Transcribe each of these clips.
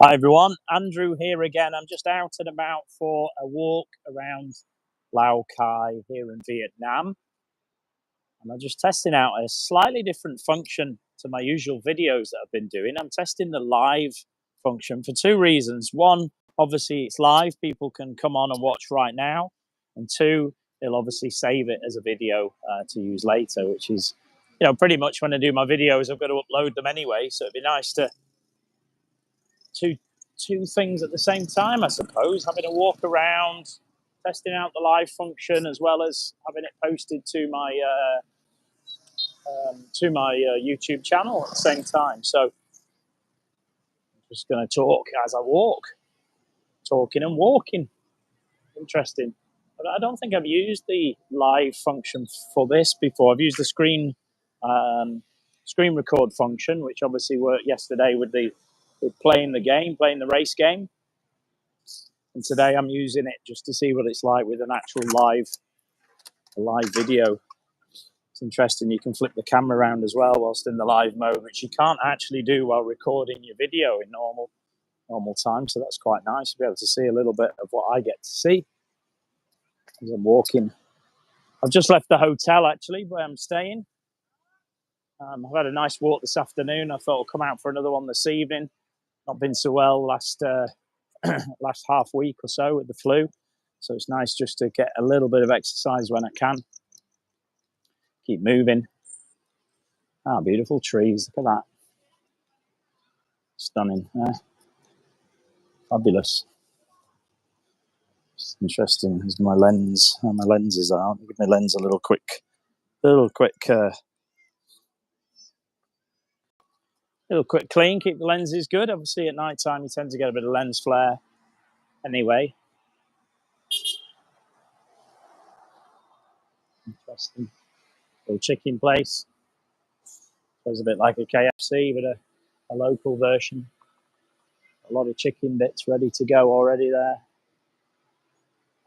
Hi everyone, Andrew here again. I'm just out and about for a walk around Lao Cai here in Vietnam. And I'm just testing out a slightly different function to my usual videos that I've been doing. I'm testing the live function for two reasons. One, obviously it's live, people can come on and watch right now. And two, they'll obviously save it as a video to use later, which is, pretty much when I do my videos, I've got to upload them anyway. So it'd be nice to two things at the same time, I suppose, having a walk around, testing out the live function, as well as having it posted to my YouTube channel at the same time. So I'm just going to talk as I walk, talking and walking. Interesting. But I don't think I've used the live function for this before. I've used the screen record function, which obviously worked yesterday with playing the race game. And today I'm using it just to see what it's like with an actual live video. It's interesting. You can flip the camera around as well whilst in the live mode, which you can't actually do while recording your video in normal time. So that's quite nice to be able to see a little bit of what I get to see as I'm walking. I've just left the hotel actually where I'm staying. I've had a nice walk this afternoon. I thought I'll come out for another one this evening. Not been so well last half week or so with the flu, so it's nice just to get a little bit of exercise when I can. Keep moving. Beautiful trees, look at that. Stunning. Fabulous. It's interesting. Here's my lens. My lenses are. I'll give my lens a little quick clean. Keep the lenses good. Obviously at night time you tend to get a bit of lens flare anyway. Interesting. Little chicken place. It's a bit like a KFC, but a local version. A lot of chicken bits ready to go already there.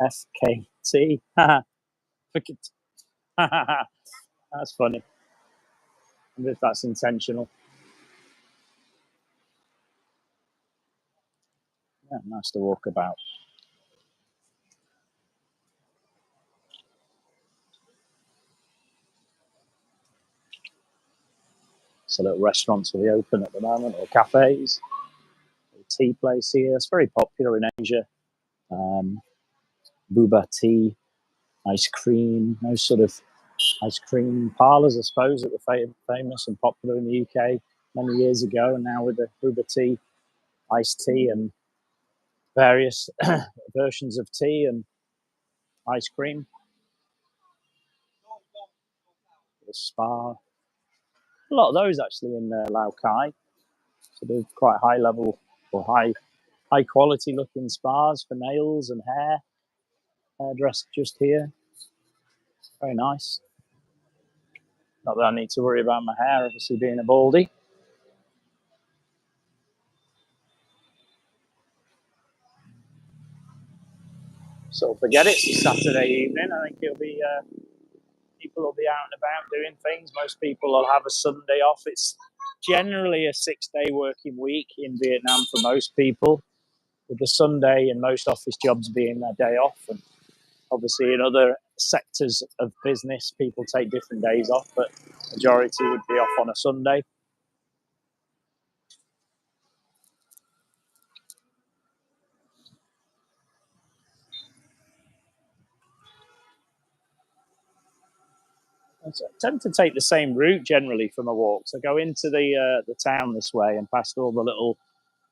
FKT. That's funny. I wonder if that's intentional. Yeah, nice to walk about. So little restaurants will be open at the moment, or cafes. A tea place here. It's very popular in Asia. Boba tea, ice cream, those sort of ice cream parlours, I suppose, that were famous and popular in the UK many years ago. And now with the boba tea, iced tea, and various versions of tea and ice cream. The spa. A lot of those actually in Lao Cai. So they're quite high level or high quality looking spas for nails and hair. Hairdresser just here. Very nice. Not that I need to worry about my hair, obviously being a baldy. So forget it. It's a Saturday evening. I think it'll be people will be out and about doing things. Most people will have a Sunday off. It's generally a 6-day working week in Vietnam for most people, with the Sunday and most office jobs being their day off. And obviously in other sectors of business, people take different days off, but majority would be off on a Sunday. I tend to take the same route generally for my walks. I go into the town this way and past all the little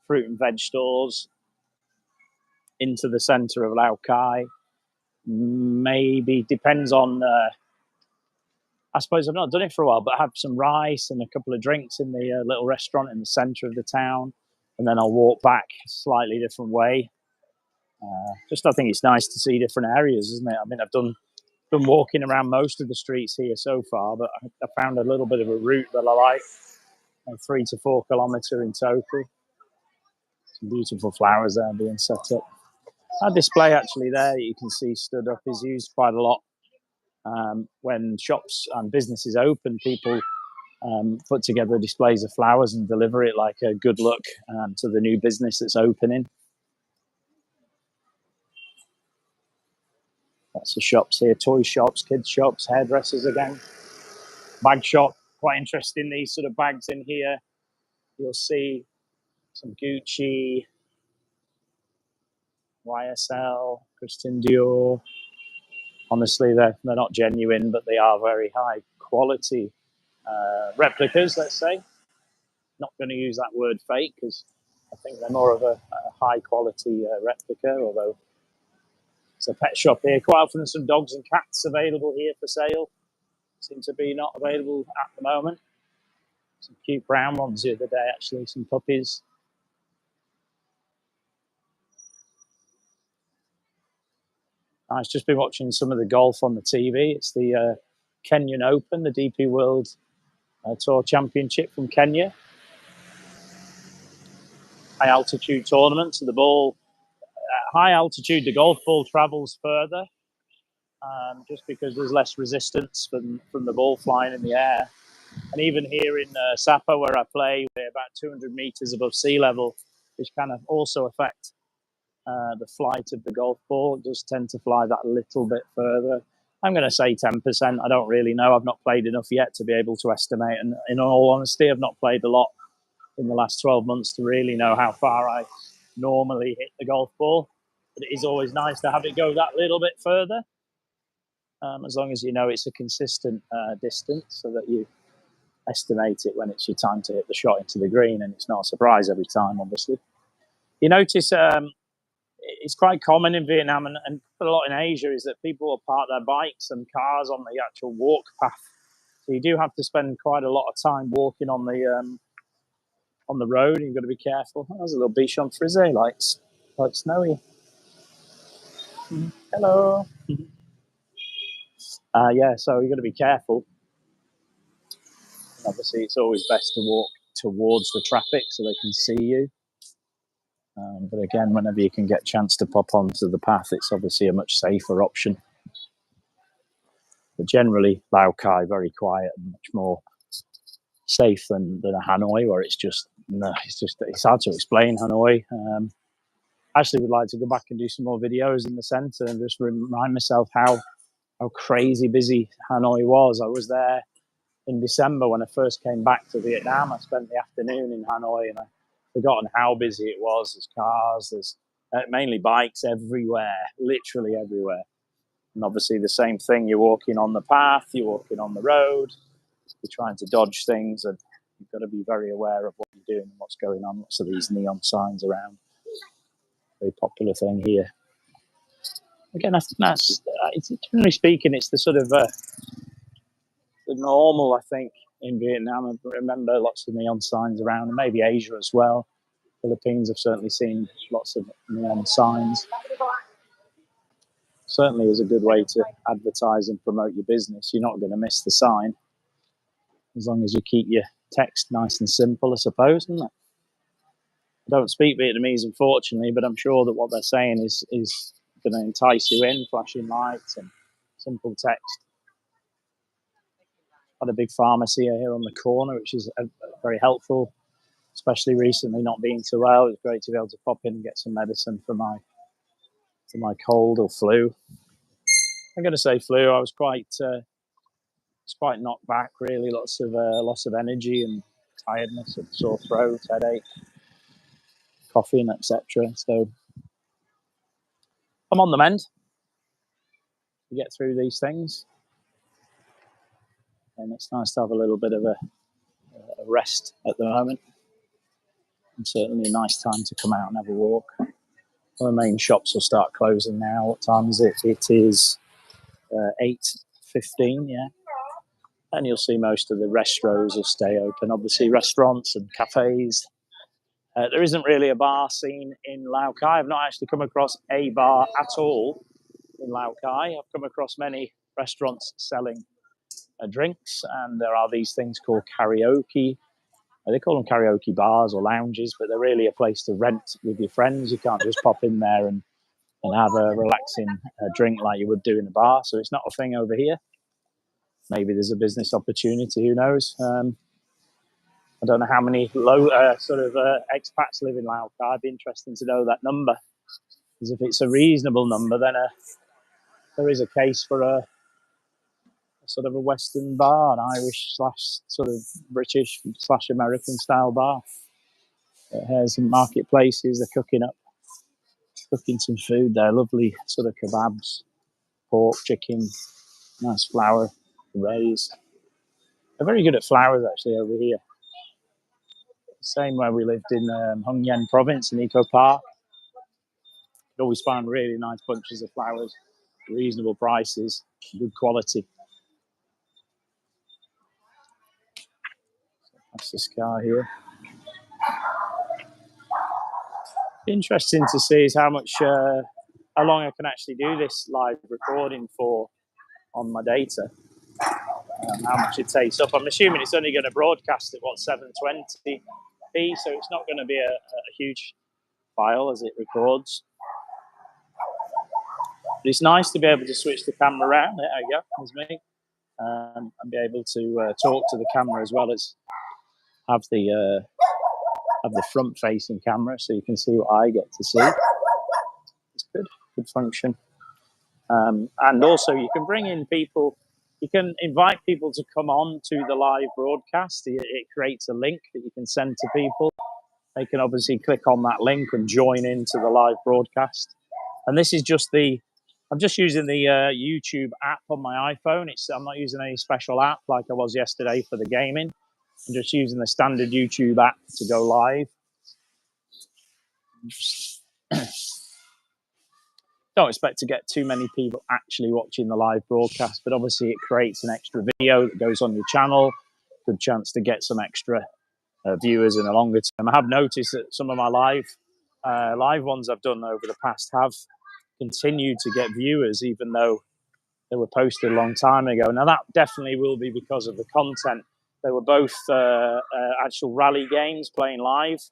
fruit and veg stores into the centre of Lao Cai. Maybe depends on. I suppose I've not done it for a while, but I have some rice and a couple of drinks in the little restaurant in the centre of the town, and then I'll walk back a slightly different way. I think it's nice to see different areas, isn't it? I mean, I've done walking around most of the streets here so far, but I found a little bit of a route that I like, 3 to 4 kilometre in total. Some beautiful flowers there being set up. That display actually there you can see stood up is used quite a lot when shops and businesses open. People put together displays of flowers and deliver it like a good luck to the new business that's opening. Lots of shops here, toy shops, kids shops, hairdressers again. Bag shop, quite interesting, these sort of bags in here. You'll see some Gucci, YSL, Christian Dior. Honestly, they're not genuine, but they are very high quality replicas, let's say. Not going to use that word fake because I think they're more of a high quality replica, although it's a pet shop here. Quite often some dogs and cats available here for sale. Seem to be not available at the moment. Some cute brown ones the other day, actually, some puppies. I've just been watching some of the golf on the TV. It's the Kenyan Open, the DP World Tour Championship from Kenya. High altitude tournament. So the ball, at high altitude, the golf ball travels further just because there's less resistance from the ball flying in the air. And even here in Sapa, where I play, we're about 200 meters above sea level, which kind of also affect the flight of the golf ball. It does tend to fly that little bit further. I'm going to say 10%. I don't really know. I've not played enough yet to be able to estimate. And in all honesty, I've not played a lot in the last 12 months to really know how far I normally hit the golf ball. But it is always nice to have it go that little bit further, as long as you know it's a consistent distance so that you estimate it when it's your time to hit the shot into the green, and it's not a surprise every time, obviously. You notice it's quite common in Vietnam and a lot in Asia is that people will park their bikes and cars on the actual walk path. So you do have to spend quite a lot of time walking on the road. You've got to be careful. Oh, there's a little bichon frise, like snowy. Hello. Yeah, so you've got to be careful. Obviously, it's always best to walk towards the traffic so they can see you. But again, whenever you can get a chance to pop onto the path, it's obviously a much safer option. But generally, Lao Cai, very quiet and much more safe than a Hanoi, where it's hard to explain Hanoi. I actually would like to go back and do some more videos in the centre and just remind myself how crazy busy Hanoi was. I was there in December when I first came back to Vietnam. I spent the afternoon in Hanoi and I've forgotten how busy it was. There's cars, there's mainly bikes everywhere, literally everywhere. And obviously the same thing, you're walking on the path, you're walking on the road, you're trying to dodge things, and you've got to be very aware of what you're doing and what's going on. Lots of these neon signs around. Very popular thing here. Again, that's generally speaking, it's the sort of the normal, I think, in Vietnam. I remember lots of neon signs around, and maybe Asia as well. Philippines, I've certainly seen lots of neon signs. Certainly is a good way to advertise and promote your business. You're not going to miss the sign as long as you keep your text nice and simple, I suppose, isn't it? I don't speak Vietnamese, unfortunately, but I'm sure that what they're saying is going to entice you in, flashing lights and simple text. Had a big pharmacy here on the corner, which is very helpful, especially recently not being too well. It's great to be able to pop in and get some medicine for my cold or flu. I'm going to say flu. I was quite knocked back, really. Lots of loss of energy and tiredness, and sore throat, headache, coughing, etc. So I'm on the mend to get through these things, and it's nice to have a little bit of a rest at the moment. And certainly a nice time to come out and have a walk. The main shops will start closing now. What time is it? It is 8:15, yeah. And you'll see most of the restaurants will stay open. Obviously, restaurants and cafes. There isn't really a bar scene in Lao Cai. I've not actually come across a bar at all in Lao Cai. I've come across many restaurants selling drinks, and there are these things called karaoke. They call them karaoke bars or lounges, but they're really a place to rent with your friends. You can't just pop in there and have a relaxing drink like you would do in a bar. So it's not a thing over here. Maybe there's a business opportunity, who knows? I don't know how many expats live in Lao Cai. It'd be interesting to know that number. Because if it's a reasonable number, then there is a case for a sort of a Western bar, an Irish / sort of British / American style bar. It has some marketplaces. They're cooking some food there. Lovely sort of kebabs, pork, chicken, nice flour, raised. They're very good at flowers actually over here. Same where we lived in Hung Yen province in Eco Park. You always find really nice bunches of flowers, reasonable prices, good quality. That's the sky here. Interesting to see is how long I can actually do this live recording for on my data. How much it takes up. I'm assuming it's only going to broadcast at 720p, so it's not going to be a huge file as it records. But it's nice to be able to switch the camera around. There you go, there's me, and be able to talk to the camera as well as have the front-facing camera, so you can see what I get to see. It's good function. And also, you can bring in people. You can invite people to come on to the live broadcast. It creates a link that you can send to people. They can obviously click on that link and join into the live broadcast. And this is just I'm just using the YouTube app on my iPhone. I'm not using any special app like I was yesterday for the gaming. I'm just using the standard YouTube app to go live. Don't expect to get too many people actually watching the live broadcast, but obviously it creates an extra video that goes on your channel. Good chance to get some extra viewers in the longer term. I have noticed that some of my live ones I've done over the past have continued to get viewers, even though they were posted a long time ago. Now that definitely will be because of the content. They were both actual rally games playing live,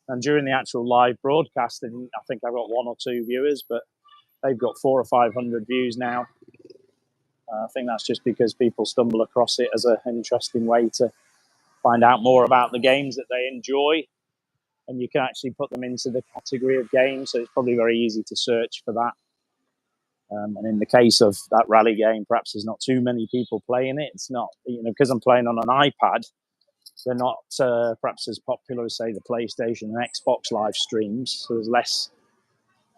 and during the actual live broadcast, I think I got 1 or 2 viewers, but they've got 400 or 500 views now. I think that's just because people stumble across it as an interesting way to find out more about the games that they enjoy. And you can actually put them into the category of games, so it's probably very easy to search for that. And in the case of that rally game, perhaps there's not too many people playing it. It's not, because I'm playing on an iPad, they're not perhaps as popular as, say, the PlayStation and Xbox live streams. So there's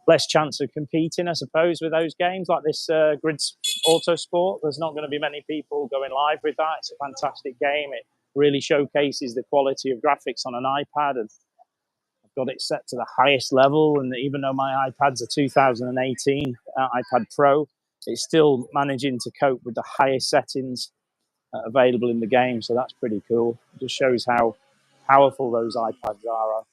less chance of competing, I suppose, with those games like this Grid Autosport. There's not going to be many people going live with that. It's a fantastic game. It really showcases the quality of graphics on an iPad, and I've got it set to the highest level. And even though my iPad's a 2018 iPad Pro, it's still managing to cope with the highest settings available in the game. So that's pretty cool. It just shows how powerful those iPads are.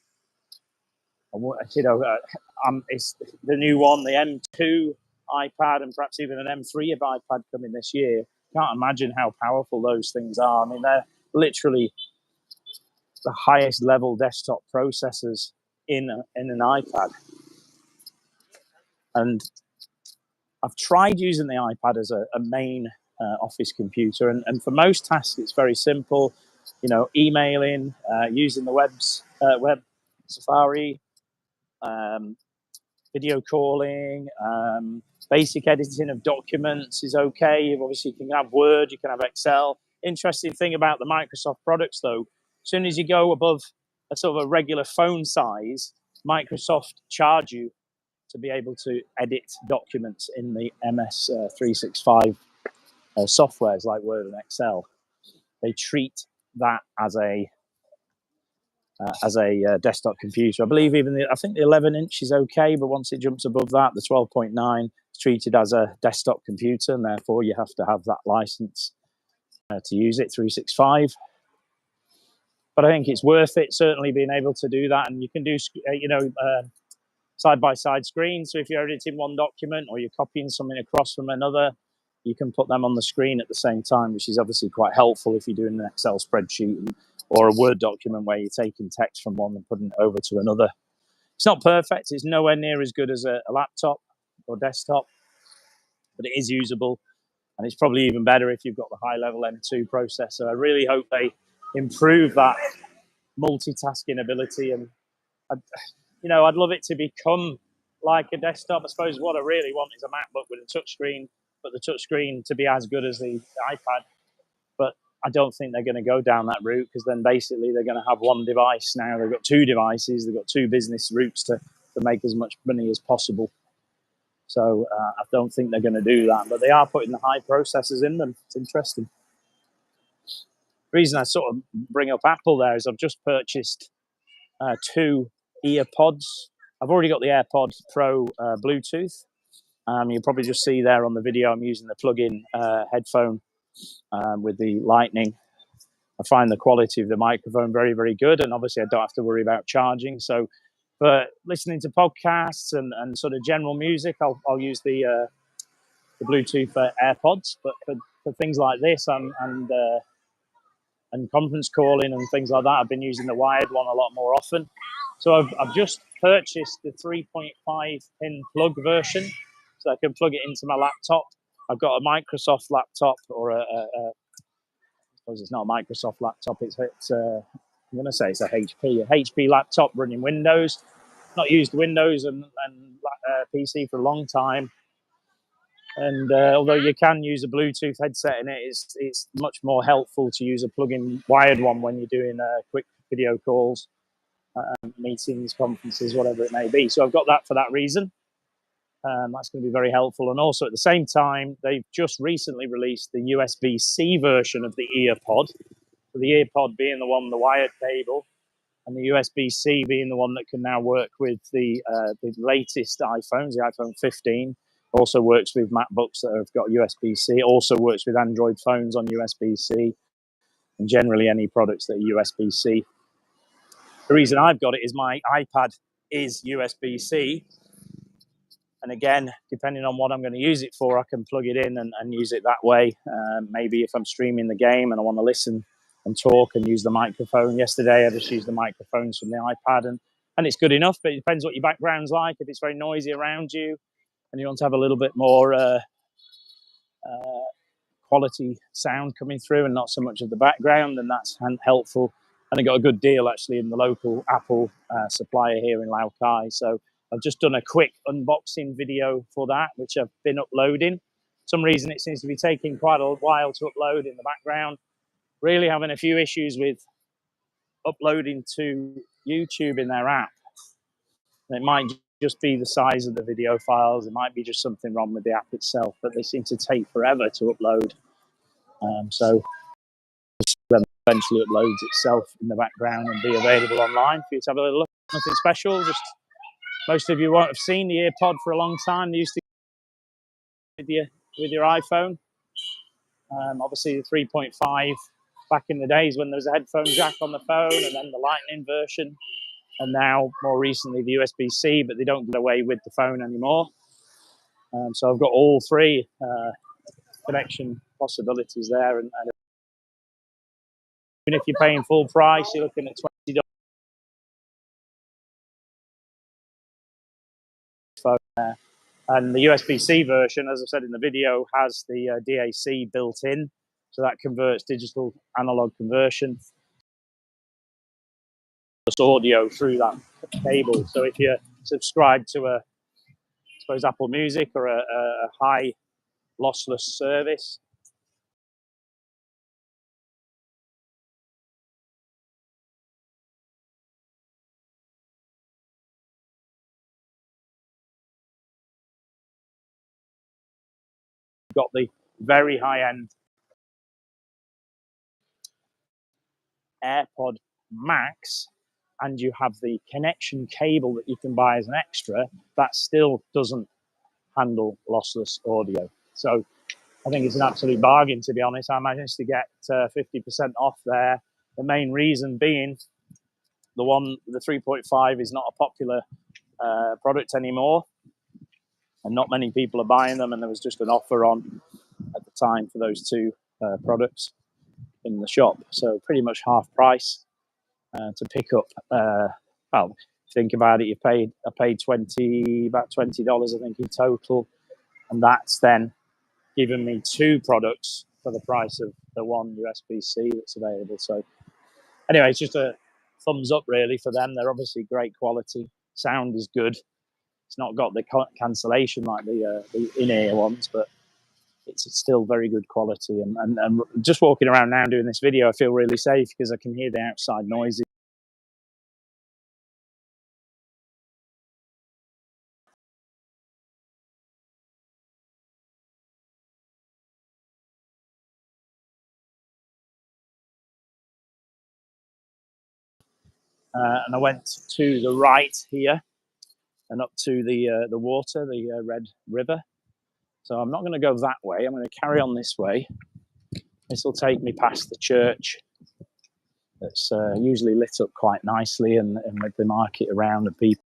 It's the new one, the M2 iPad, and perhaps even an M3 iPad coming this year. Can't imagine how powerful those things are. I mean, they're literally the highest level desktop processors in an iPad. And I've tried using the iPad as a main office computer, and for most tasks, it's very simple. Emailing, using the web Safari. Video calling, basic editing of documents is okay. You obviously can have Word, you can have Excel. Interesting thing about the Microsoft products, though, as soon as you go above a sort of a regular phone size, Microsoft charge you to be able to edit documents in the MS 365 softwares like Word and Excel. They treat that as a desktop computer. I believe I think the 11-inch is okay, but once it jumps above that, the 12.9 is treated as a desktop computer, and therefore you have to have that license to use it, 365. But I think it's worth it, certainly being able to do that, and you can do, side-by-side screens. So if you're editing one document or you're copying something across from another, you can put them on the screen at the same time, which is obviously quite helpful if you're doing an Excel spreadsheet or a Word document where you're taking text from one and putting it over to another. It's not perfect. It's nowhere near as good as a laptop or desktop, but it is usable. And it's probably even better if you've got the high-level M2 processor. I really hope they improve that multitasking ability. And I'd love it to become like a desktop. I suppose what I really want is a MacBook with a touchscreen, but the touchscreen to be as good as the iPad. But I don't think they're going to go down that route, because then basically they're going to have one device now. They've got two devices. They've got two business routes to make as much money as possible. So I don't think they're going to do that. But they are putting the high processors in them. It's interesting. The reason I sort of bring up Apple there is I've just purchased 2 earpods. I've already got the AirPod Pro Bluetooth. You'll probably just see there on the video I'm using the plug-in headphone with the Lightning. I find the quality of the microphone very, very good, and obviously I don't have to worry about charging. So for listening to podcasts and sort of general music, I'll use the Bluetooth AirPods. But for things like this and conference calling and things like that, I've been using the wired one a lot more often. So I've just purchased the 3.5 pin plug version, so I can plug it into my laptop. I've got a Microsoft laptop, or I suppose it's not a Microsoft laptop. It's I'm going to say it's a HP laptop running Windows. Not used Windows and PC for a long time. And although you can use a Bluetooth headset in it, it's much more helpful to use a plug-in wired one when you're doing quick video calls, meetings, conferences, whatever it may be. So I've got that for that reason. That's going to be very helpful. And also at the same time, they've just recently released the USB-C version of the EarPod. So the EarPod being the one with the wired cable, and the USB-C being the one that can now work with the latest iPhones, the iPhone 15. Also works with MacBooks that have got USB-C. Also works with Android phones on USB-C, and generally any products that are USB-C. The reason I've got it is my iPad is USB-C. And again, depending on what I'm going to use it for, I can plug it in and use it that way. Maybe if I'm streaming the game and I want to listen and talk and use the microphone. Yesterday, I just used the microphones from the iPad, and it's good enough, but it depends what your background's like. If it's very noisy around you and you want to have a little bit more quality sound coming through and not so much of the background, then that's helpful. And I got a good deal actually in the local Apple supplier here in Lao Cai. So I've just done a quick unboxing video for that, which I've been uploading. For some reason, it seems to be taking quite a while to upload in the background. Really having a few issues with uploading to YouTube in their app. And it might just be the size of the video files. It might be just something wrong with the app itself, but they seem to take forever to upload. So eventually uploads itself in the background and be available online for you to have a little look. Nothing special, just most of you won't have seen the EarPod for a long time. They used to with your iPhone. Obviously the 3.5 back in the days when there was a headphone jack on the phone, and then the Lightning version, and now more recently the USB-C, but they don't get away with the phone anymore. So I've got all three connection possibilities there, and even if you're paying full price, you're looking at $20 phone there. And the USB-C version, as I said in the video, has the DAC built in, so that converts digital analog conversion just audio through that cable. So if you're subscribed to I suppose Apple Music or a high lossless service, you've got the very high-end AirPod Max, and you have the connection cable that you can buy as an extra, that still doesn't handle lossless audio. So I think it's an absolute bargain, to be honest. I managed to get 50% off there. The main reason being the 3.5 is not a popular product anymore, and not many people are buying them, and there was just an offer on at the time for those two products in the shop, so pretty much half price to pick up. Well, think about it, I paid about $20 I think in total, and that's then given me two products for the price of the one USB-C that's available. So anyway, it's just a thumbs up really for them. They're obviously great quality. Sound is good. It's not got the cancellation like the in-ear ones, but it's still very good quality. And just walking around now doing this video, I feel really safe because I can hear the outside noises. And I went to the right here and up to the water, the Red River. So I'm not going to go that way. I'm going to carry on this way. This will take me past the church that's usually lit up quite nicely, and with the market around and people.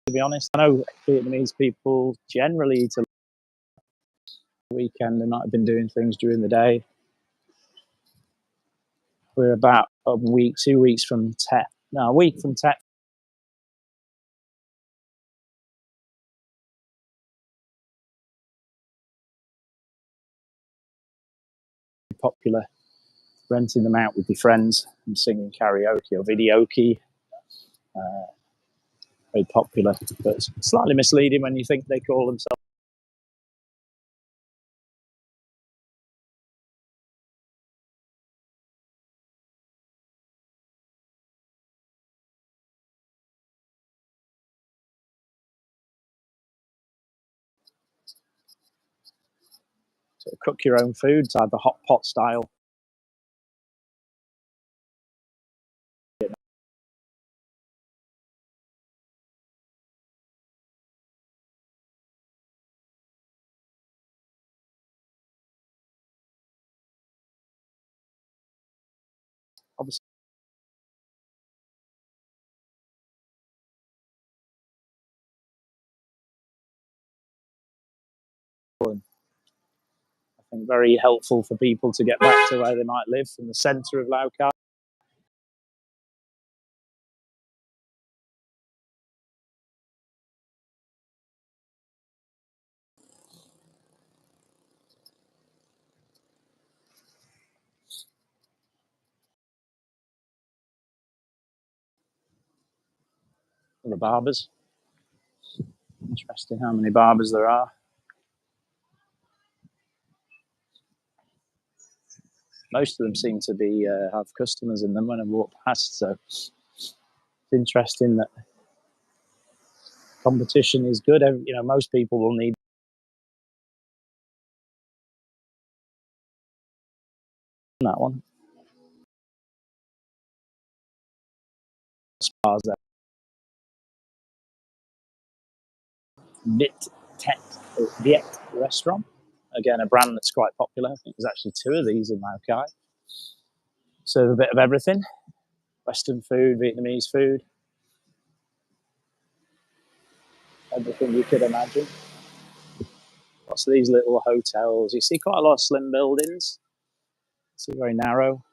To be honest, I know Vietnamese people generally eat a weekend. They might have been doing things during the day. We're about a week, 2 weeks from Tet. No, a week from Tet. Popular, renting them out with your friends and singing karaoke or videoke. Very popular, but slightly misleading when you think they call themselves. So cook your own food, it's either hot pot style. Obviously, I think very helpful for people to get back to where they might live from the centre of Lao Cai. The barbers. Interesting how many barbers there are. Most of them seem to be have customers in them when I walk past. So it's interesting that competition is good. You know, most people will need that one. Spas there. Viet restaurant. Again, a brand that's quite popular. I think there's actually 2 of these in Lao Cai. So a bit of everything. Western food, Vietnamese food. Everything you could imagine. Lots of these little hotels. You see quite a lot of slim buildings. It's very narrow.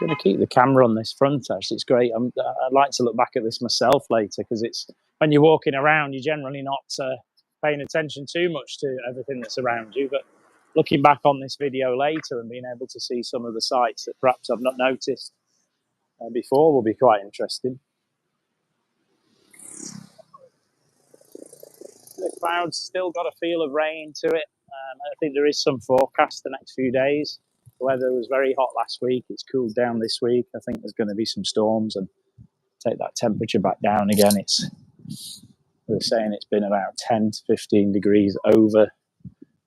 I'm going to keep the camera on this front, actually. It's great. I'd like to look back at this myself later, because it's when you're walking around, you're generally not paying attention too much to everything that's around you. But looking back on this video later and being able to see some of the sites that perhaps I've not noticed before will be quite interesting. The clouds still got a feel of rain to it. I think there is some forecast the next few days. The weather was very hot last week. It's cooled down this week. I think there's going to be some storms and take that temperature back down again. They're saying it's been about 10 to 15 degrees over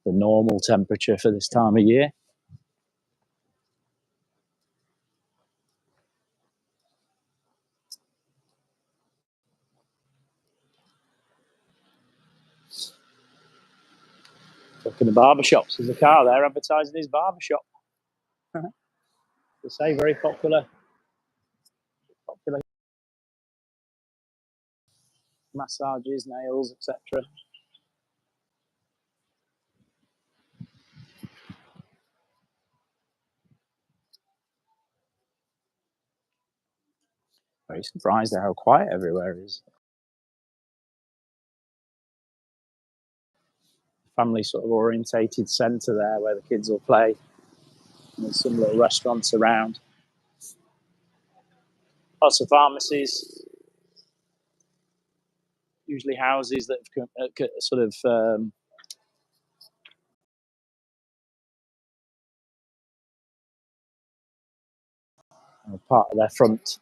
the normal temperature for this time of year. Looking at the barber shops. There's a car there advertising his barber shop. They say very popular massages, nails, etc. Very surprised at how quiet everywhere is. Family sort of orientated centre there where the kids will play. And there's some little restaurants around. Lots of pharmacies. Usually houses that have sort of part of their front.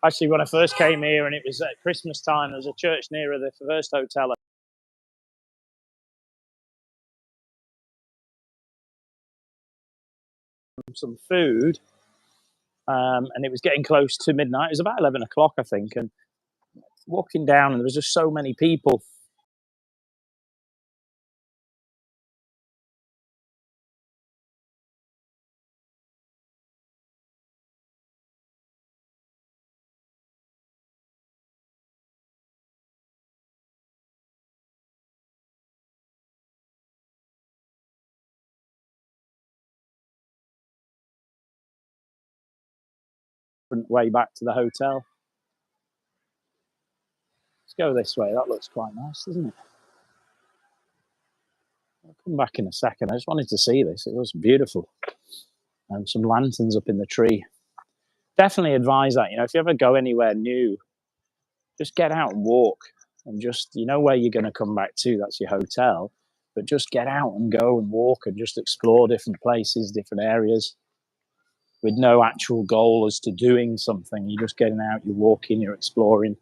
Actually, when I first came here and it was at Christmas time, there was a church near the first hotel. Some food, and it was getting close to midnight. It was about 11 o'clock, I think, and walking down, and there was just so many people. Way back to the hotel. Let's go this way. That looks quite nice, doesn't it? I'll come back in a second. I just wanted to see this. It was beautiful. And some lanterns up in the tree. Definitely advise that. If you ever go anywhere new, just get out and walk, and just where you're going to come back to. That's your hotel, but just get out and go and walk and just explore different places, different areas, with no actual goal as to doing something. You're just getting out, you're walking, you're exploring.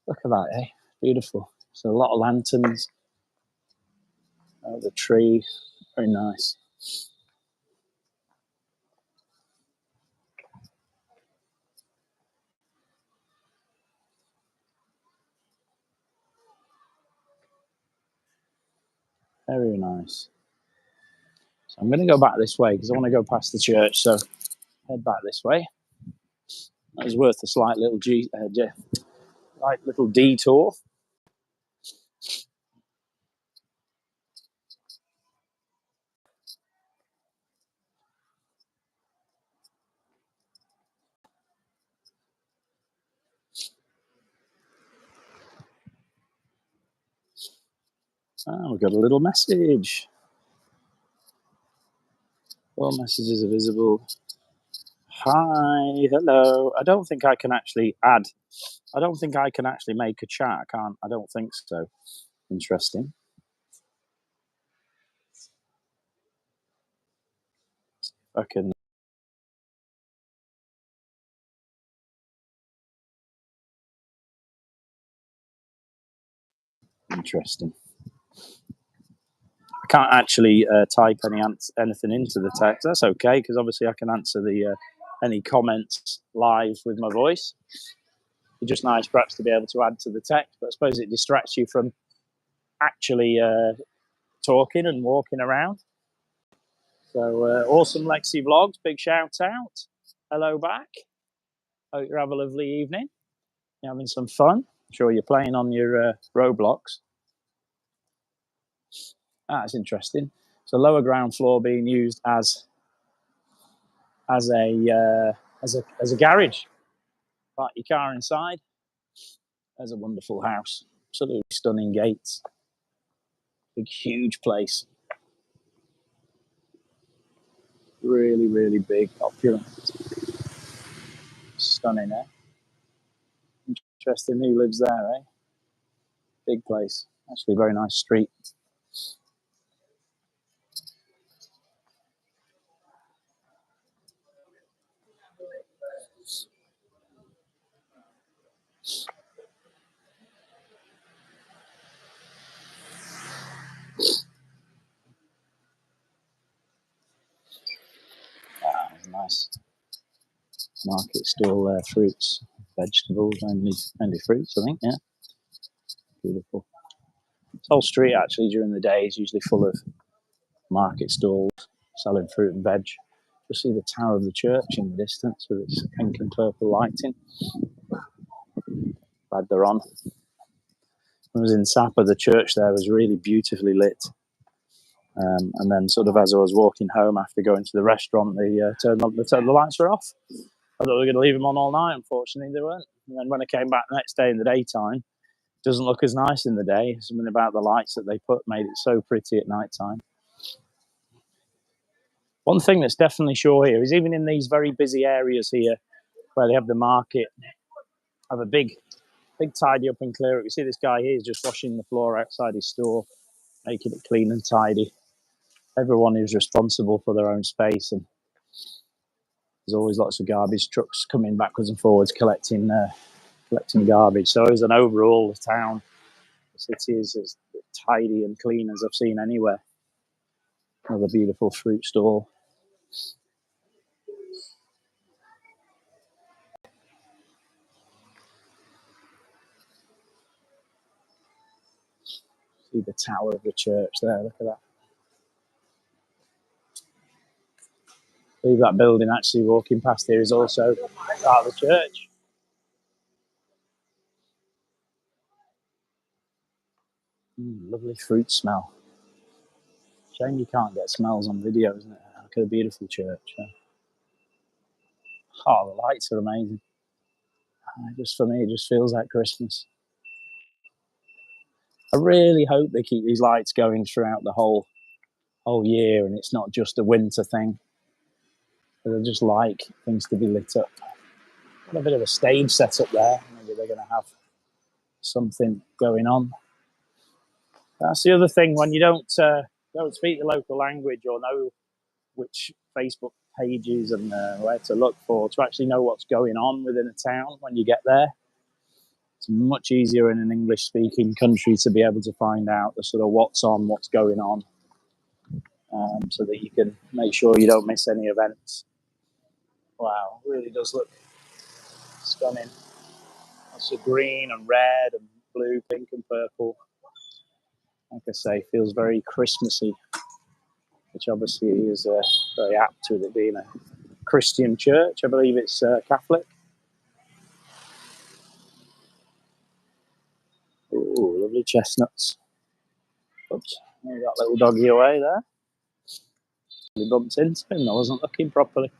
Look at that, eh? Beautiful. So a lot of lanterns. The tree, very nice. Very nice. So I'm going to go back this way because I want to go past the church. So head back this way. That was worth a slight little detour. We've got a little message. All messages are visible. Hi, hello. I don't think I can actually make a chat. I don't think so. Interesting. I can. Interesting. I can't actually type anything into the text. That's okay, because obviously I can answer any comments live with my voice. It's just nice, perhaps, to be able to add to the text, but I suppose it distracts you from actually talking and walking around. So awesome, Lexi Vlogs. Big shout out. Hello back. Hope you have a lovely evening. You're having some fun. I'm sure you're playing on your Roblox. That's interesting. So lower ground floor being used as a garage. Park your car inside. There's a wonderful house. Absolutely stunning gates. Big, huge place. Really, really big, opulent. Stunning, eh? Interesting who lives there, eh? Big place. Actually, very nice street. nice market stall there. Fruits, vegetables, mainly fruits, I think. Yeah, beautiful. This whole street actually during the day is usually full of market stalls selling fruit and veg. You'll see the tower of the church in the distance with its pink and purple lighting. Glad they're on. I was in Sapa, the church there was really beautifully lit. And then sort of as I was walking home after going to the restaurant, they turned the lights were off. I thought we were going to leave them on all night. Unfortunately, they weren't. And then when I came back the next day in the daytime, it doesn't look as nice in the day. Something about the lights that they put made it so pretty at night time. One thing that's definitely sure here is even in these very busy areas here where they have the market, have a big tidy up and clear up. You see this guy here is just washing the floor outside his store, making it clean and tidy. Everyone is responsible for their own space, and there's always lots of garbage trucks coming backwards and forwards collecting garbage. So as an overall, the town, the city is as tidy and clean as I've seen anywhere. Another beautiful fruit stall. See the tower of the church there, look at that. I believe that building actually walking past here is also part of the church. Lovely fruit smell. Shame you can't get smells on video, isn't it? Look at a beautiful church. Oh, the lights are amazing. Just for me, it just feels like Christmas. I really hope they keep these lights going throughout the whole year, and it's not just a winter thing. But I just like things to be lit up. Got a bit of a stage set up there. Maybe they're going to have something going on. That's the other thing when you don't speak the local language or know which Facebook pages and where to look for to actually know what's going on within a town when you get there. It's much easier in an English-speaking country to be able to find out the sort of what's on, what's going on, so that you can make sure you don't miss any events. Wow, it really does look stunning. Lots of green and red and blue, pink and purple. Like I say, feels very Christmassy, which obviously is very apt with it being a Christian church. I believe it's Catholic. Ooh, lovely chestnuts. Oops, there got little doggy away there. He bumped into him. I wasn't looking properly.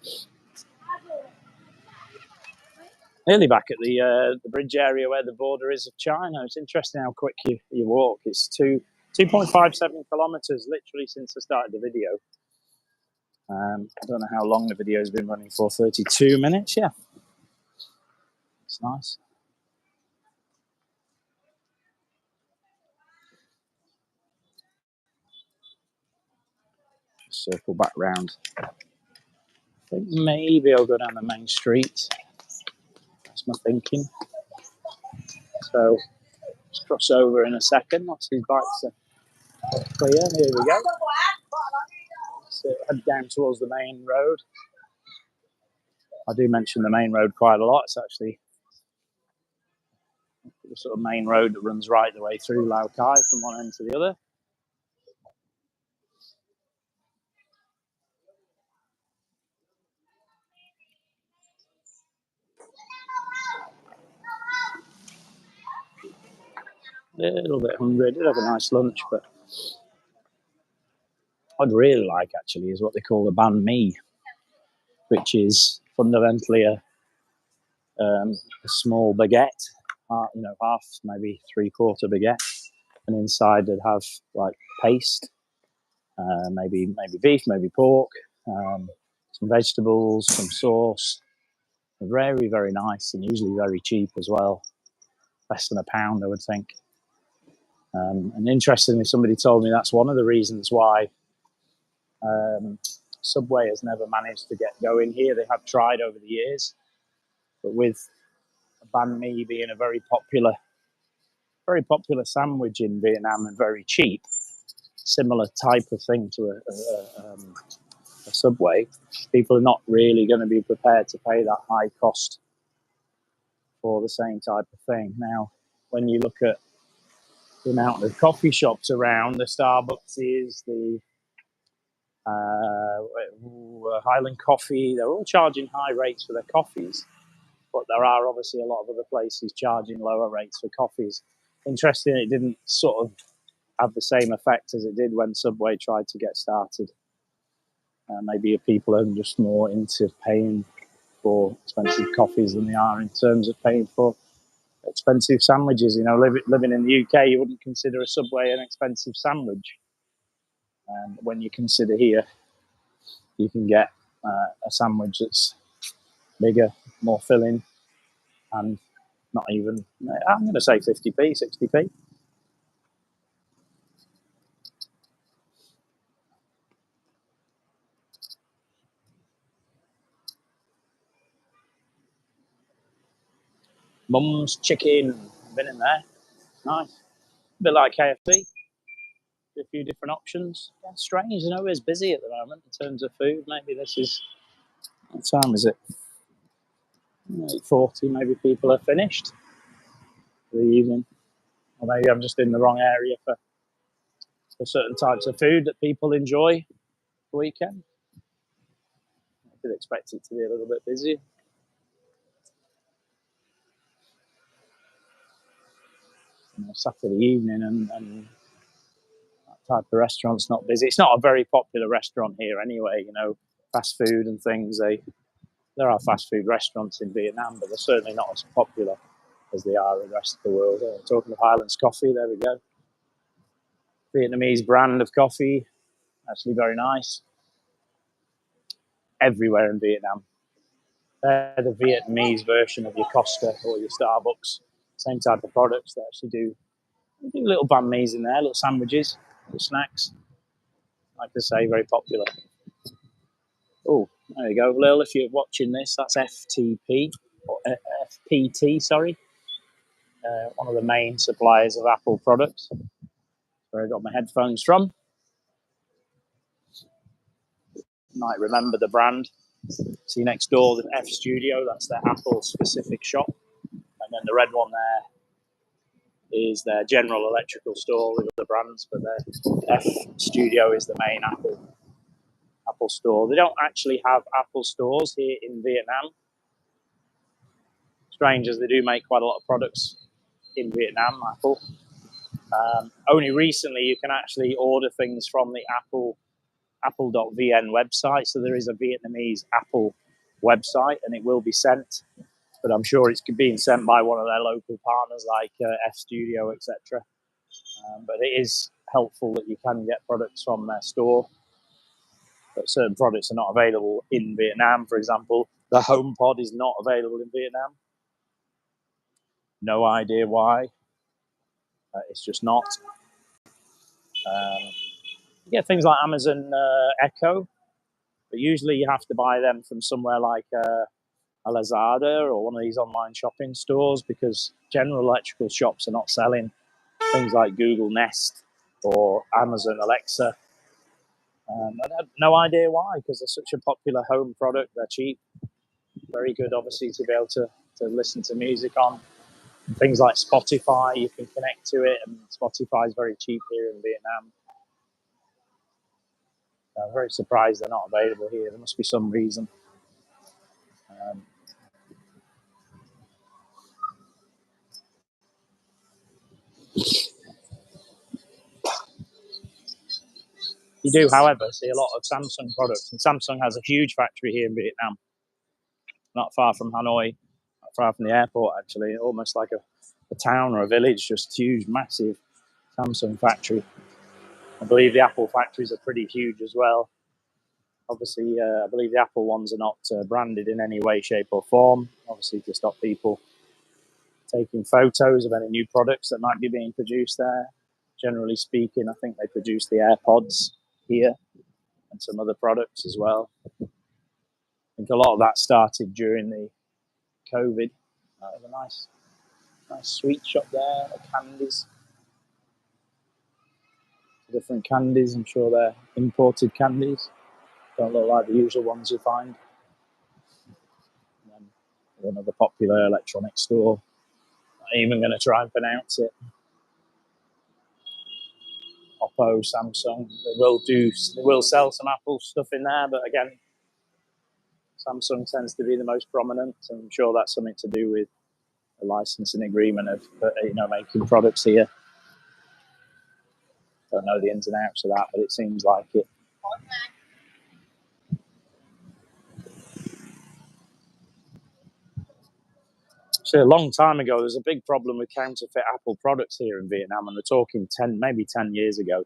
Nearly back at the bridge area where the border is of China. It's interesting how quick you walk. It's 2.57 kilometers literally since I started the video. I don't know how long the video has been running for. 32 minutes. Yeah, it's nice. Circle back round. I think maybe I'll go down the main street. That's my thinking. So just cross over in a second. Once these bikes are clear, here we go. So head down towards the main road. I do mention the main road quite a lot. It's actually the sort of main road that runs right the way through Lao Cai from one end to the other. A little bit hungry. I did have a nice lunch, but what I'd really like actually is what they call a banh mi, which is fundamentally a small baguette, half, maybe 3/4 baguette, and inside they'd have like paste, maybe beef, maybe pork, some vegetables, some sauce. Very, very nice and usually very cheap as well. Less than £1, I would think. And interestingly, somebody told me that's one of the reasons why Subway has never managed to get going here. They have tried over the years, but with banh mi being a very popular sandwich in Vietnam and very cheap, similar type of thing to a Subway, people are not really going to be prepared to pay that high cost for the same type of thing. Now, when you look at the amount of coffee shops around, the Starbucks, the Highland Coffee, they're all charging high rates for their coffees, but there are obviously a lot of other places charging lower rates for coffees. Interesting, it didn't sort of have the same effect as it did when Subway tried to get started. Maybe people are just more into paying for expensive coffees than they are in terms of paying for expensive sandwiches. You know, living in the UK, you wouldn't consider a Subway an expensive sandwich. And when you consider here, you can get a sandwich that's bigger, more filling, and not even, I'm going to say 50p, 60p. Mum's Chicken, been in there. Nice. A bit like KFC. A few different options. Yeah, strange, you know, it's busy at the moment in terms of food. Maybe this is, what time is it? 8:40, maybe people are finished for the evening. Or maybe I'm just in the wrong area for certain types of food that people enjoy the weekend. I could expect it to be a little bit busy. You know, Saturday evening and that type of restaurant's not busy. It's not a very popular restaurant here anyway, you know, fast food and things. There are fast food restaurants in Vietnam, but they're certainly not as popular as they are in the rest of the world. Talking of Highlands Coffee, there we go. Vietnamese brand of coffee, actually very nice. Everywhere in Vietnam. They're the Vietnamese version of your Costa or your Starbucks. Same type of products. They actually do little banh mi's in there, little sandwiches, little snacks. Like I say, very popular. Oh, there you go, Lil. If you're watching this, that's FTP or FPT. Sorry, one of the main suppliers of Apple products. Where I got my headphones from. You might remember the brand. See next door, the F Studio. That's their Apple specific shop, and then the red one there is their general electrical store with other brands, but their F Studio is the main Apple store. They don't actually have Apple stores here in Vietnam. Strange as they do make quite a lot of products in Vietnam, Apple. Only recently you can actually order things from the apple.vn website. So there is a Vietnamese Apple website and it will be sent, but I'm sure it's being sent by one of their local partners like F Studio, etc. But it is helpful that you can get products from their store, but certain products are not available in Vietnam. For example, the HomePod is not available in Vietnam. No idea why. It's just not. You get things like Amazon Echo, but usually you have to buy them from somewhere like a Lazada or one of these online shopping stores, because general electrical shops are not selling things like Google Nest or Amazon Alexa. I have no idea why, because they're such a popular home product. They're cheap, very good, obviously, to be able to listen to music on. And things like Spotify, you can connect to it, and Spotify is very cheap here in Vietnam. I'm very surprised they're not available here. There must be some reason. You do, however, see a lot of Samsung products, and Samsung has a huge factory here in Vietnam, not far from Hanoi, not far from the airport, actually, almost like a town or a village, just huge, massive Samsung factory. I believe the Apple factories are pretty huge as well. Obviously, I believe the Apple ones are not branded in any way, shape, or form, obviously to stop people taking photos of any new products that might be being produced there. Generally speaking, I think they produce the AirPods here and some other products as well. I think a lot of that started during the COVID. There's a nice sweet shop there, the candies. Different candies, I'm sure they're imported candies. Don't look like the usual ones you find. And then another popular electronic store. Not even going to try and pronounce it. Oppo, Samsung. They will sell some Apple stuff in there, but again, Samsung tends to be the most prominent. And I'm sure that's something to do with a licensing agreement of making products here. Don't know the ins and outs of that, but it seems like it. So a long time ago, there was a big problem with counterfeit Apple products here in Vietnam, and we're talking maybe 10 years ago,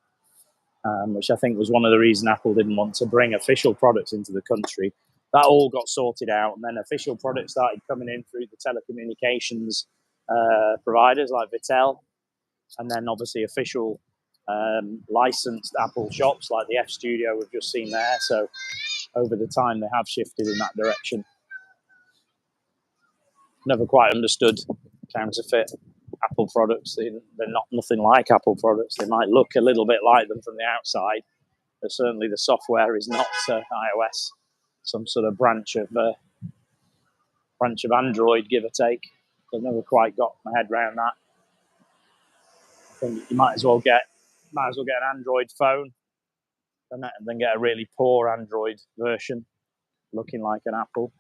which I think was one of the reasons Apple didn't want to bring official products into the country. That all got sorted out, and then official products started coming in through the telecommunications providers like Vitel, and then obviously official licensed Apple shops like the F Studio we've just seen there. So over the time, they have shifted in that direction. Never quite understood counterfeit Apple products. They're not nothing like Apple products. They might look a little bit like them from the outside, but certainly the software is not iOS, some sort of branch of Android, give or take. I've never quite got my head around that. I think you might as well get an Android phone and then get a really poor Android version looking like an Apple.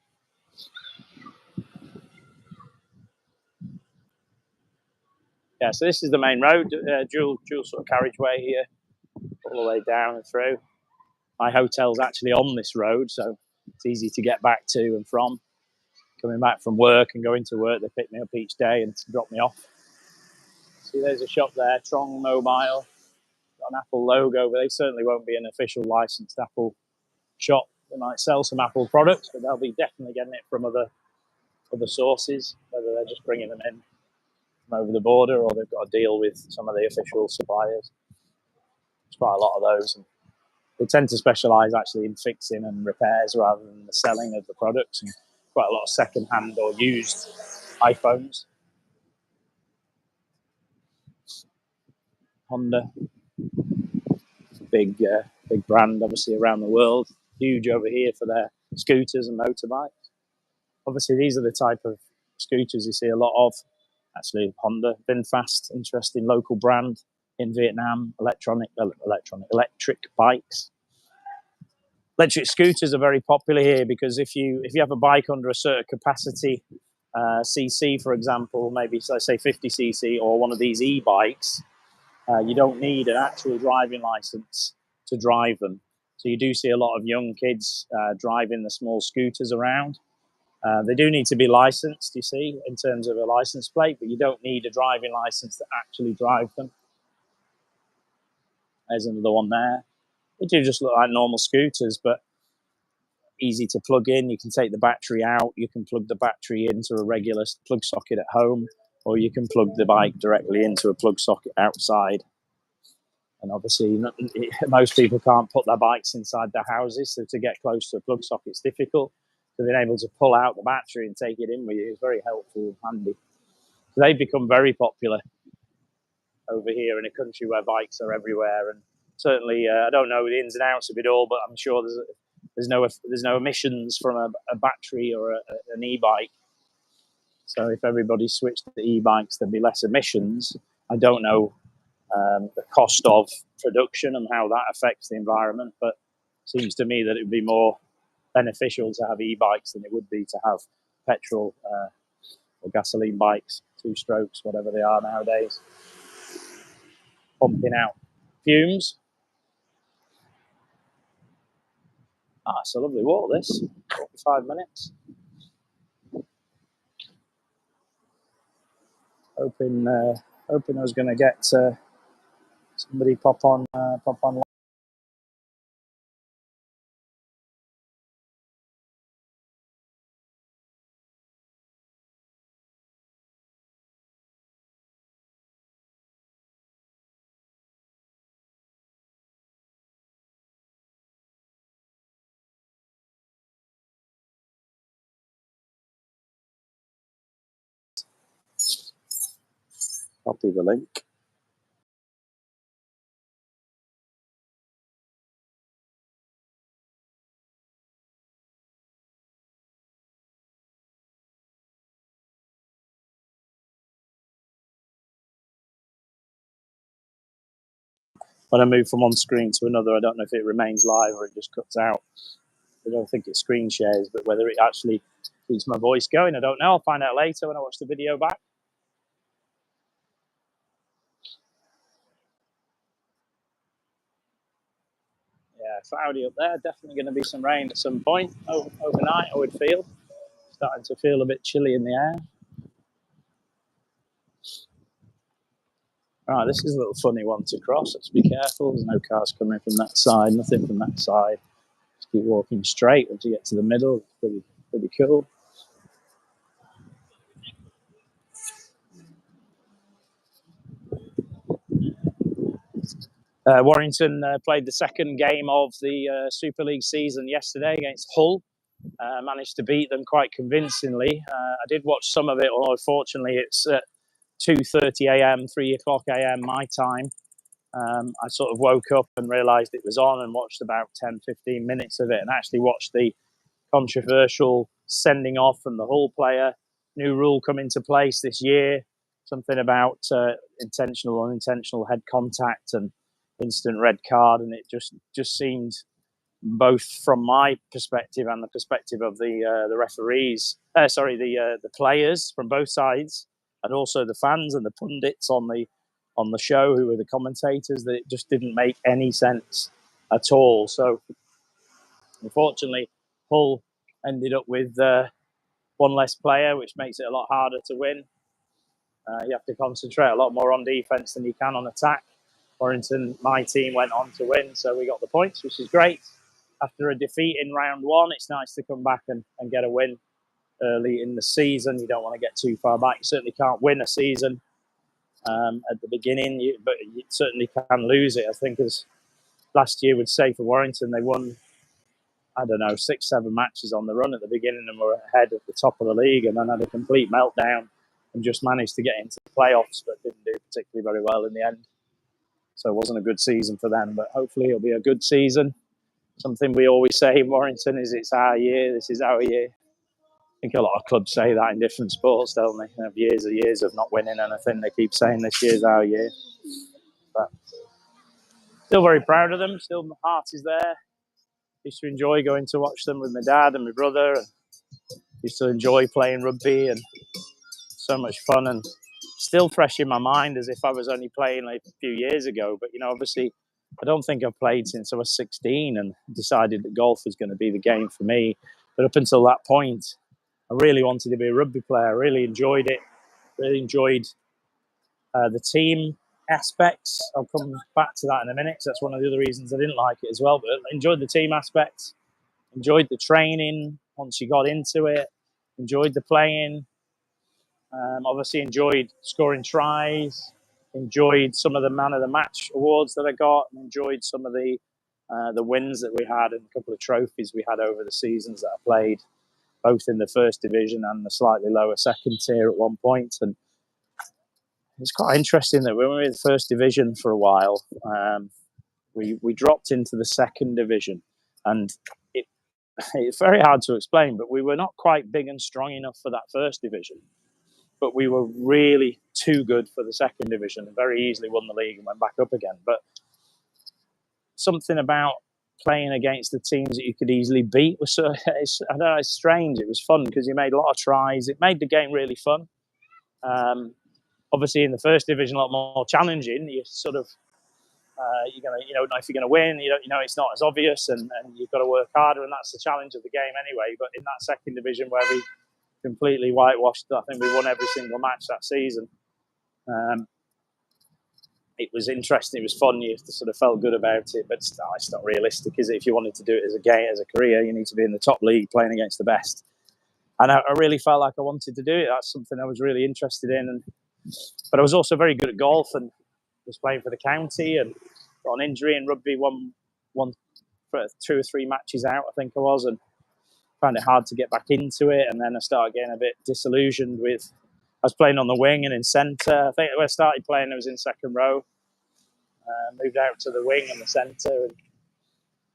Yeah, so this is the main road, dual sort of carriageway here, all the way down and through. My hotel's actually on this road, so it's easy to get back to and from. Coming back from work and going to work, they pick me up each day and drop me off. See, there's a shop there, Trong Mobile, got an Apple logo, but they certainly won't be an official licensed Apple shop. They might sell some Apple products, but they'll be definitely getting it from other sources, whether they're just bringing them in from over the border or they've got a deal with some of the official suppliers. There's quite a lot of those. And they tend to specialise actually in fixing and repairs rather than the selling of the products. And quite a lot of second-hand or used iPhones. Honda, big brand, obviously around the world. Huge over here for their scooters and motorbikes. Obviously, these are the type of scooters you see a lot of. Actually, Honda, VinFast, interesting local brand in Vietnam. Electric bikes. Electric scooters are very popular here because if you have a bike under a certain capacity, cc for example, maybe let's say 50 cc, or one of these e-bikes, you don't need an actual driving license to drive them. So you do see a lot of young kids driving the small scooters around. They do need to be licensed, you see, in terms of a license plate, but you don't need a driving license to actually drive them. There's another one there. They do just look like normal scooters, but easy to plug in. You can take the battery out. You can plug the battery into a regular plug socket at home, or you can plug the bike directly into a plug socket outside. And obviously, most people can't put their bikes inside their houses, so to get close to a plug socket is difficult. So being able to pull out the battery and take it in with you is very helpful and handy. So they've become very popular over here in a country where bikes are everywhere. And certainly, I don't know the ins and outs of it all, but I'm sure there's no emissions from a battery or an e-bike. So if everybody switched to e-bikes, there'd be less emissions. I don't know the cost of production and how that affects the environment, but it seems to me that it would be more beneficial to have e-bikes than it would be to have petrol or gasoline bikes, 2 strokes, whatever they are nowadays, pumping out fumes. It's a lovely walk, this. 45 minutes. Hoping I was going to get somebody pop on. Copy the link. when I move from one screen to another, I don't know if it remains live or it just cuts out. I don't think it screen shares, but whether it actually keeps my voice going, I don't know. I'll find out later when I watch the video back. Yeah, cloudy up there. Definitely going to be some rain at some point overnight, I would feel. Starting to feel a bit chilly in the air. Right, this is a little funny one to cross. Let's be careful. There's no cars coming from that side, nothing from that side. Just keep walking straight once you get to the middle. It's pretty cool. Warrington played the second game of the Super League season yesterday against Hull. Managed to beat them quite convincingly. I did watch some of it, although unfortunately it's at 2:30 a.m., 3 o'clock a.m. my time. I sort of woke up and realised it was on and watched about 10, 15 minutes of it, and actually watched the controversial sending off from the Hull player. New rule come into place this year, something about intentional or unintentional head contact and instant red card, and it just seemed, both from my perspective and the perspective of the referees, the players from both sides, and also the fans and the pundits on the show who were the commentators, that it just didn't make any sense at all. So unfortunately, Hull ended up with one less player, which makes it a lot harder to win. You have to concentrate a lot more on defence than you can on attack. Warrington, my team, went on to win, so we got the points, which is great. After a defeat in round one, it's nice to come back and get a win early in the season. You don't want to get too far back. You certainly can't win a season at the beginning, but you certainly can lose it. I think as last year would say for Warrington, they won, I don't know, 6-7 matches on the run at the beginning and were ahead at the top of the league, and then had a complete meltdown and just managed to get into the playoffs, but didn't do particularly very well in the end. So it wasn't a good season for them, but hopefully it'll be a good season. Something we always say in Warrington is it's our year, this is our year. I think a lot of clubs say that in different sports, don't they? They have years and years of not winning anything. They keep saying this year's our year. But still very proud of them. Still, my heart is there. Used to enjoy going to watch them with my dad and my brother. And used to enjoy playing rugby, and so much fun, and still fresh in my mind as if I was only playing like a few years ago. But, obviously, I don't think I've played since I was 16 and decided that golf was going to be the game for me. But up until that point, I really wanted to be a rugby player. I really enjoyed it. Really enjoyed the team aspects. I'll come back to that in a minute, because that's one of the other reasons I didn't like it as well. But I enjoyed the team aspects, enjoyed the training once you got into it, enjoyed the playing. Obviously enjoyed scoring tries, enjoyed some of the man of the match awards that I got, and enjoyed some of the wins that we had, and a couple of trophies we had over the seasons that I played, both in the first division and the slightly lower second tier at one point. And it's quite interesting that when we were in the first division for a while, we dropped into the second division, and it's very hard to explain, but we were not quite big and strong enough for that first division. But we were really too good for the second division and very easily won the league and went back up again. But something about playing against the teams that you could easily beat was I don't know, it's strange. It was fun because you made a lot of tries. It made the game really fun. Obviously, in the first division, a lot more challenging. You sort of you're gonna, you don't know if you're going to win. You know it's not as obvious, and you've got to work harder, and that's the challenge of the game anyway. But in that second division, where we completely whitewashed, I think we won every single match that season. It was interesting. It was fun. You sort of felt good about it, but it's not realistic, is it? If you wanted to do it as a game, as a career, you need to be in the top league playing against the best. And I really felt like I wanted to do it. That's something I was really interested in. But I was also very good at golf and was playing for the county, and got an injury in rugby one for 2 or 3 matches out, I think I was, and found it hard to get back into it. And then I started getting a bit disillusioned with, I was playing on the wing and in centre. I think when I started playing, I was in second row. Moved out to the wing and the centre. And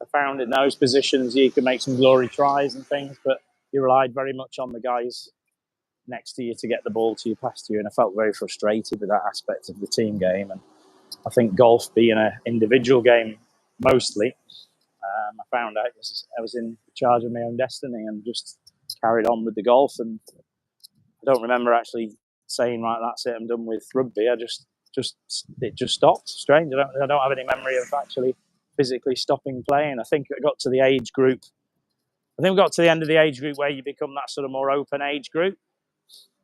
I found in those positions you could make some glory tries and things, but you relied very much on the guys next to you to get the ball to you, past you. And I felt very frustrated with that aspect of the team game. And I think golf being an individual game mostly, I found out I was in charge of my own destiny and just carried on with the golf. And I don't remember actually saying, right, that's it, I'm done with rugby. It just stopped. Strange. I don't have any memory of actually physically stopping playing. I think it got to the age group. I think we got to the end of the age group where you become that sort of more open age group.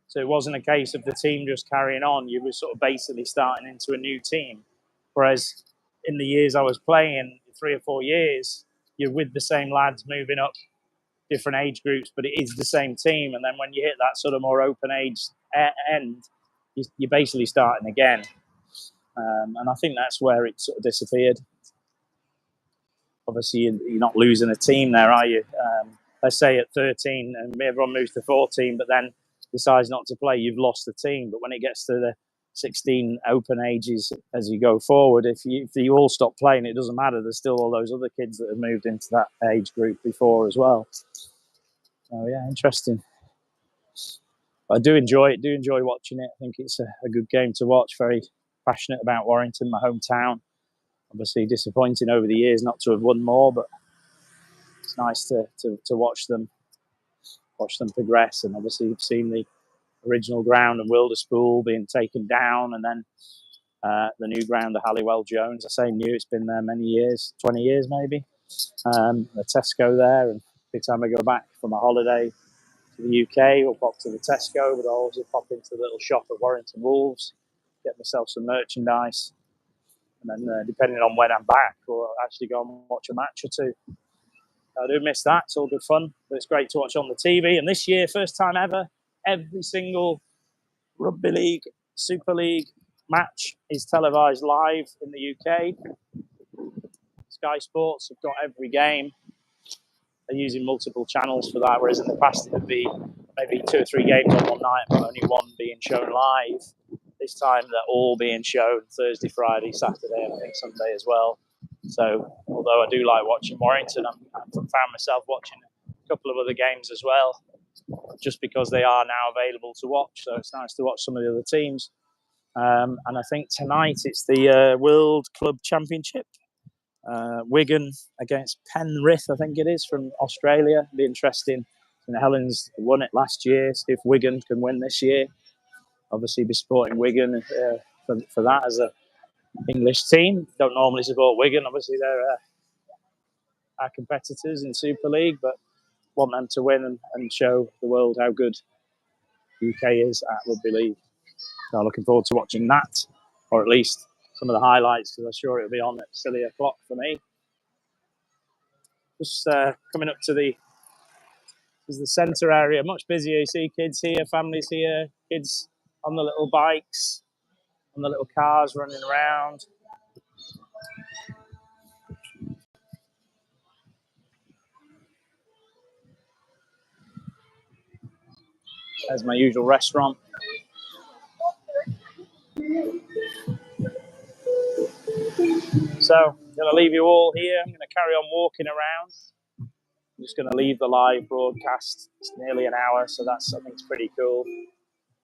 So it wasn't a case of the team just carrying on. You were sort of basically starting into a new team. Whereas in the years I was playing, 3 or 4 years, you're with the same lads moving up different age groups, but it is the same team. And then when you hit that sort of more open age end, you're basically starting again. And I think that's where it sort of disappeared. Obviously, you're not losing a team there, are you? Let's say at 13 and everyone moves to 14, but then decides not to play, you've lost the team. But when it gets to the 16 open ages as you go forward, if you all stop playing, it doesn't matter. There's still all those other kids that have moved into that age group before as well. Oh yeah, interesting. I do enjoy it. Do enjoy watching it. I think it's a good game to watch. Very passionate about Warrington, my hometown. Obviously disappointing over the years not to have won more, but it's nice to watch them progress. And obviously you've seen the original ground and Wilderspool being taken down, and then the new ground of Halliwell Jones. I say new, it's been there many years, 20 years maybe. The Tesco there, and every time I go back from a holiday to the UK, we'll pop to the Tesco, but I'll also pop into the little shop at Warrington Wolves, get myself some merchandise, and then depending on when I'm back, we'll actually go and watch a match or two. I do miss that. It's all good fun, but it's great to watch on the TV. And this year, first time ever, every single Rugby League, Super League match is televised live in the UK. Sky Sports have got every game. They're using multiple channels for that, whereas in the past it would be maybe 2 or 3 games on one night, but only one being shown live. This time they're all being shown Thursday, Friday, Saturday, and I think Sunday as well. So although I do like watching Warrington, I've found myself watching a couple of other games as well, just because they are now available to watch. So it's nice to watch some of the other teams. And I think tonight it's the World Club Championship. Wigan against Penrith, I think it is, from Australia. It'll be interesting. Helen's won it last year. See if Wigan can win this year. Obviously, be supporting Wigan for that as a English team. Don't normally support Wigan. Obviously, they're our competitors in Super League, but want them to win and show the world how good the UK is at Rugby League. So I'm looking forward to watching that, or at least some of the highlights, because I'm sure it'll be on at silly o'clock for me. Just coming up to the centre area, much busier. You see kids here, families here, kids on the little bikes, on the little cars running around. There's my usual restaurant. So I'm going to leave you all here. I'm going to carry on walking around. I'm just going to leave the live broadcast. It's nearly an hour, so I think it's pretty cool.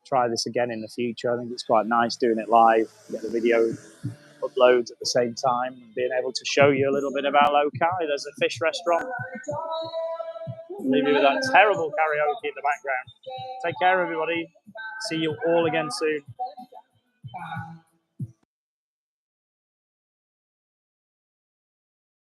Try this again in the future. I think it's quite nice doing it live, get the video uploads at the same time, and being able to show you a little bit about Lao Cai. There's a fish restaurant. I'll leave you with that terrible karaoke in the background. Take care, everybody. See you all again soon.